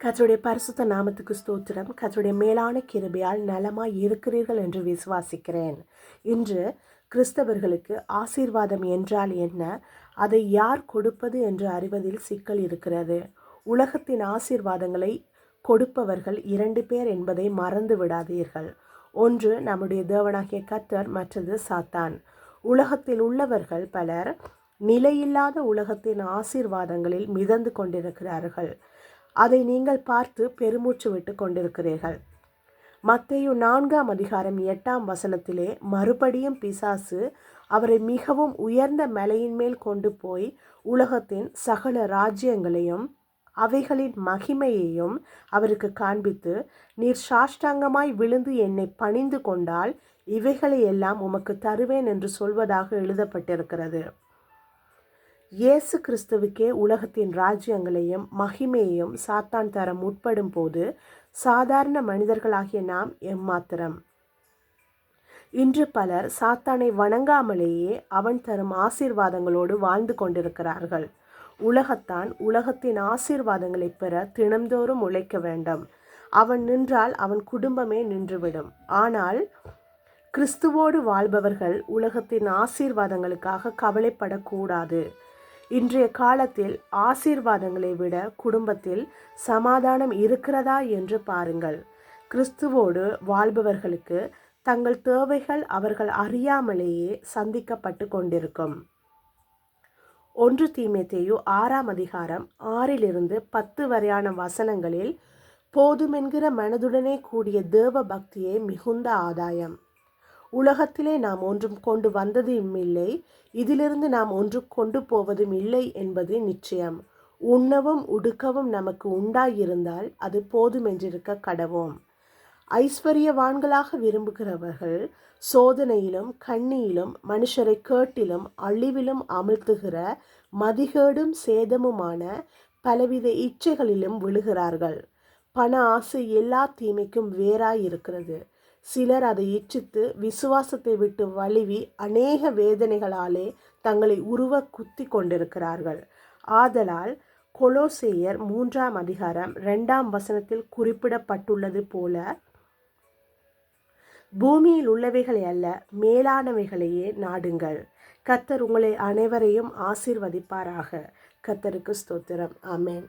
கர்த்தருடைய பரிசுத்த நாமத்துக்கு ஸ்தோத்திரம். கர்த்தருடைய மேலான கிருபையால் நலமாய் இருக்கிறீர்கள் என்று விசுவாசிக்கிறேன். இன்று கிறிஸ்தவர்களுக்கு ஆசீர்வாதம் என்றால் என்ன, அதை யார் கொடுப்பது என்று அறிவதில் சிக்கல் இருக்கிறது. உலகத்தின் ஆசீர்வாதங்களை கொடுப்பவர்கள் 2 பேர் என்பதை மறந்து விடாதீர்கள். ஒன்று நம்முடைய தேவனாகிய கர்த்தர், மற்றது சாத்தான். உலகத்தில் உள்ளவர்கள் பலர் நிலையில்லாத உலகத்தின் ஆசீர்வாதங்களில் மிதந்து கொண்டிருக்கிறார்கள். அதை நீங்கள் பார்த்து பெருமூச்சு விட்டு கொண்டிருக்கிறீர்கள். மத்தேயு 4:8 மறுபடியும் பிசாசு அவரை மிகவும் உயர்ந்த மலையின் மேல் கொண்டு போய் உலகத்தின் சகல ராஜ்யங்களையும் அவைகளின் மகிமையையும் அவருக்கு காண்பித்து, நீர் சாஷ்டாங்கமாய் விழுந்து என்னை பணிந்து கொண்டால் இவைகளை எல்லாம் உமக்கு தருவேன் என்று சொல்வதாக எழுதப்பட்டிருக்கிறது. இயேசு கிறிஸ்துவுக்கே உலகத்தின் ராஜ்யங்களையும் மகிமையையும் சாத்தான் தர முற்படும் போது சாதாரண மனிதர்களாகிய நாம் எம்மாத்திரம்? இன்று பலர் சாத்தானை வணங்காமலேயே அவன் தரும் ஆசீர்வாதங்களோடு வாழ்ந்து கொண்டிருக்கிறார்கள். உலகத்தின் ஆசீர்வாதங்களை பெற தினம்தோறும் உழைக்க வேண்டும். அவன் நின்றால் அவன் குடும்பமே நின்றுவிடும். ஆனால் கிறிஸ்துவோடு வாழ்பவர்கள் உலகத்தின் ஆசீர்வாதங்களுக்காக கவலைப்படக்கூடாது. இன்றைய காலத்தில் ஆசீர்வாதங்களை விட குடும்பத்தில் சமாதானம் இருக்கிறதா என்று பாருங்கள். கிறிஸ்துவோடு வாழ்பவர்களுக்கு தங்கள் தேவைகள் அவர்கள் அறியாமலேயே சந்திக்கப்பட்டு கொண்டிருக்கும். 1 தீமோத்தேயு 6:6-10 வரையான வசனங்களில் போதுமென்கிற மனதுடனே கூடிய தேவ பக்தியே மிகுந்த ஆதாயம். உலகத்திலே நாம் ஒன்றும் கொண்டு வந்ததும் இல்லை, இதிலிருந்து நாம் ஒன்று கொண்டு போவதும் இல்லை என்பது நிச்சயம். உண்ணவும் உடுக்கவும் நமக்கு உண்டாயிருந்தால் அது போதுமென்றிருக்க கடவோம். ஐஸ்வர்யவான்களாக விரும்புகிறவர்கள் சோதனையிலும் கண்ணியிலும் மனுஷரை கேட்டிலும் அழிவிலும் அமிழ்த்துகிற மதிகேடும் சேதமுமான பலவித இச்சைகளிலும் விழுகிறார்கள். பண ஆசை எல்லா தீமைக்கும் வேறாயிருக்கிறது. சிலர் அதை இச்சித்து விசுவாசத்தை விட்டு வழுவி அநேக வேதனைகளாலே தங்களை உருவ குத்தி கொண்டிருக்கிறார்கள். ஆதலால் கொலோசேயர் 3:2 குறிப்பிடப்பட்டுள்ளது போல, பூமியில் உள்ளவைகளை அல்ல, மேலானவைகளையே நாடுங்கள். கர்த்தர் உங்களை அனைவரையும் ஆசீர்வதிப்பாராக. கர்த்தருக்கு ஸ்தோத்திரம். ஆமென்.